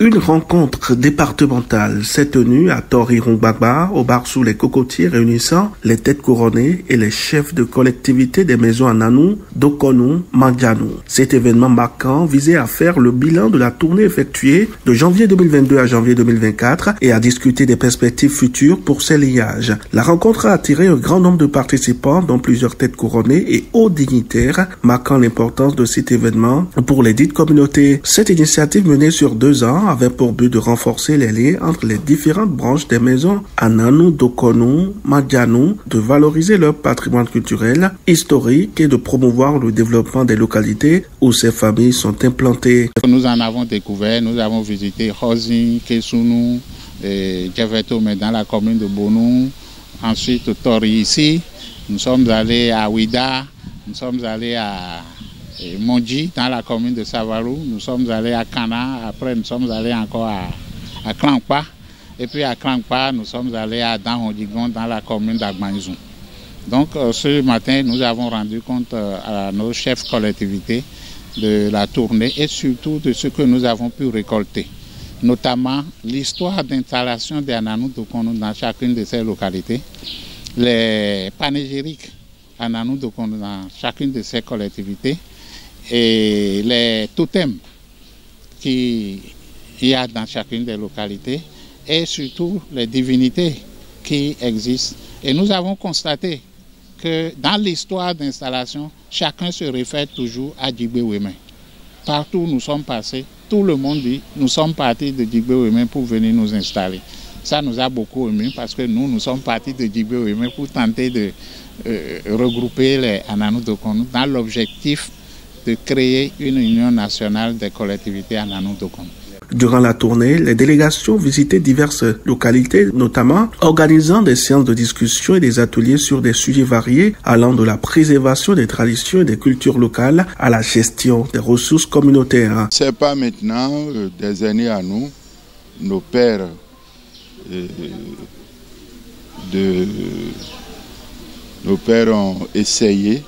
Une rencontre départementale s'est tenue à Tori-Rungbagba, au bar sous les cocotiers, réunissant les têtes couronnées et les chefs de collectivité des maisons Ananou, Dokonu, Mandjanou. Cet événement marquant visait à faire le bilan de la tournée effectuée de janvier 2022 à janvier 2024 et à discuter des perspectives futures pour ces liages. La rencontre a attiré un grand nombre de participants, dont plusieurs têtes couronnées et hauts dignitaires, marquant l'importance de cet événement pour les dites communautés. Cette initiative menée sur 2 ans avait pour but de renforcer les liens entre les différentes branches des maisons Ananou, Dokonu, Mandjanou, de valoriser leur patrimoine culturel, historique et de promouvoir le développement des localités où ces familles sont implantées. Nous en avons découvert, nous avons visité Hosi, Kesunu, Djevetome dans la commune de Bonou, ensuite Tori ici, nous sommes allés à Ouida, nous sommes allés à Mondji dans la commune de Savarou, nous sommes allés à Kana, après nous sommes allés encore à Klankpa, et puis à Klankpa nous sommes allés à Danhondigon dans la commune d'Agmanizou. Donc ce matin nous avons rendu compte à nos chefs collectivités de la tournée et surtout de ce que nous avons pu récolter, notamment l'histoire d'installation des Ananou Dokonu dans chacune de ces localités, les panégyriques Ananou Dokonu dans chacune de ces collectivités, et les totems qu'il y a dans chacune des localités et surtout les divinités qui existent. Et nous avons constaté que dans l'histoire d'installation, chacun se réfère toujours à Djibé Ouémé. Partout où nous sommes passés, tout le monde dit nous sommes partis de Djibé Ouémé pour venir nous installer. Ça nous a beaucoup ému parce que nous sommes partis de Djibé Ouémé pour tenter de regrouper les Ananou Dokonu dans l'objectif de créer une union nationale des collectivités Ananou Dokonu. Durant la tournée, les délégations visitaient diverses localités, notamment organisant des séances de discussion et des ateliers sur des sujets variés allant de la préservation des traditions et des cultures locales à la gestion des ressources communautaires. C'est pas maintenant des années à nous, nos pères ont essayé,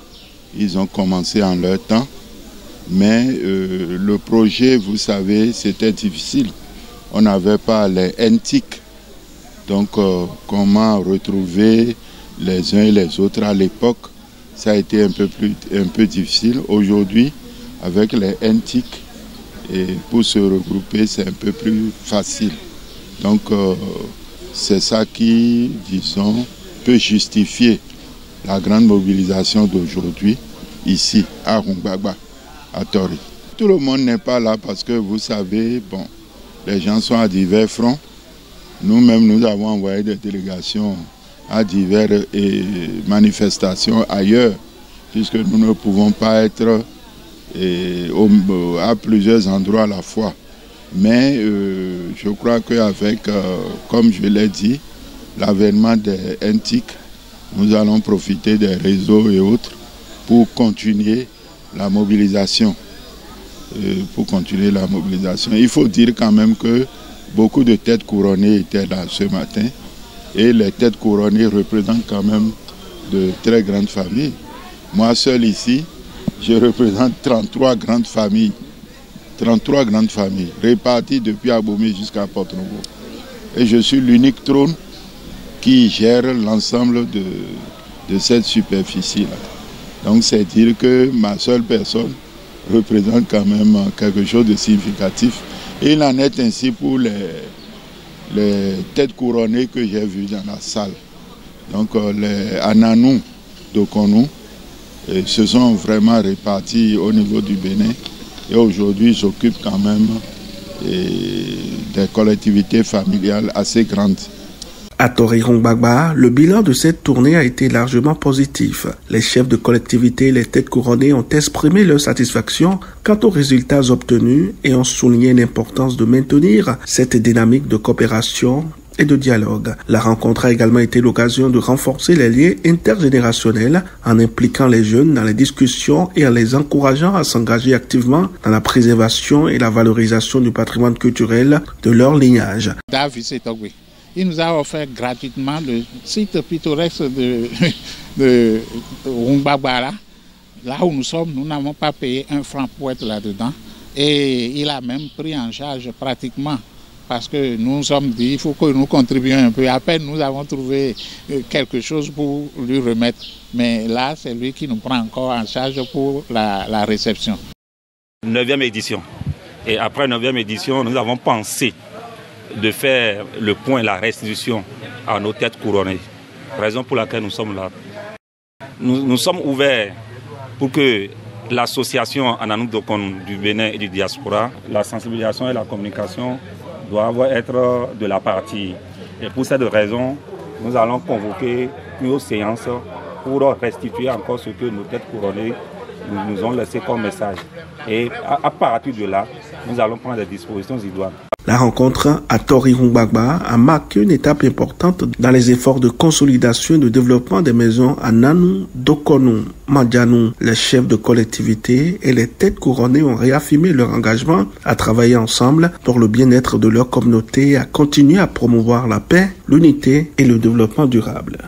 ils ont commencé en leur temps. Mais le projet, vous savez, c'était difficile. On n'avait pas les NTIC. Donc, comment retrouver les uns et les autres à l'époque, ça a été un peu difficile. Aujourd'hui, avec les NTIC, et pour se regrouper, c'est un peu plus facile. Donc, c'est ça qui, disons, peut justifier la grande mobilisation d'aujourd'hui, ici, à Rungbagba. À Tori. Tout le monde n'est pas là parce que vous savez, bon, les gens sont à divers fronts. Nous-mêmes, nous avons envoyé des délégations à diverses manifestations ailleurs, puisque nous ne pouvons pas être à plusieurs endroits à la fois. Mais je crois qu'avec, comme je l'ai dit, l'avènement des NTIC, nous allons profiter des réseaux et autres pour continuer la mobilisation. Il faut dire quand même que beaucoup de têtes couronnées étaient là ce matin et les têtes couronnées représentent quand même de très grandes familles. Moi seul ici, je représente 33 grandes familles. 33 grandes familles réparties depuis Abomey jusqu'à Port-Novo. Et je suis l'unique trône qui gère l'ensemble de cette superficie-là. Donc c'est dire que ma seule personne représente quand même quelque chose de significatif. Et il en est ainsi pour les têtes couronnées que j'ai vues dans la salle. Donc les Ananou Dokonu se sont vraiment répartis au niveau du Bénin. Et aujourd'hui, j'occupe quand même des collectivités familiales assez grandes. À Tori-Rungbagba, le bilan de cette tournée a été largement positif. Les chefs de collectivité et les têtes couronnées ont exprimé leur satisfaction quant aux résultats obtenus et ont souligné l'importance de maintenir cette dynamique de coopération et de dialogue. La rencontre a également été l'occasion de renforcer les liens intergénérationnels en impliquant les jeunes dans les discussions et en les encourageant à s'engager activement dans la préservation et la valorisation du patrimoine culturel de leur lignage. Il nous a offert gratuitement le site pittoresque de Rungbagba. Là où nous sommes, nous n'avons pas payé un franc pour être là-dedans. Et il a même pris en charge pratiquement. Parce que nous nous sommes dit, il faut que nous contribuions un peu. À peine nous avons trouvé quelque chose pour lui remettre. Mais là, c'est lui qui nous prend encore en charge pour la réception. 9e édition. Et après 9e édition, nous avons pensé de faire le point, la restitution à nos têtes couronnées. Raison pour laquelle nous sommes là. Nous sommes ouverts pour que l'association Ananou Dokonou du Bénin et du diaspora, la sensibilisation et la communication doivent être de la partie. Et pour cette raison, nous allons convoquer une séance pour restituer encore ce que nos têtes couronnées nous ont laissé comme message. Et à partir de là, nous allons prendre des dispositions idoines. La rencontre à Tor-Irung-Gbagba a marqué une étape importante dans les efforts de consolidation et de développement des maisons à Nanou, Dokonou, Mandjanou. Les chefs de collectivité et les têtes couronnées ont réaffirmé leur engagement à travailler ensemble pour le bien-être de leur communauté et à continuer à promouvoir la paix, l'unité et le développement durable.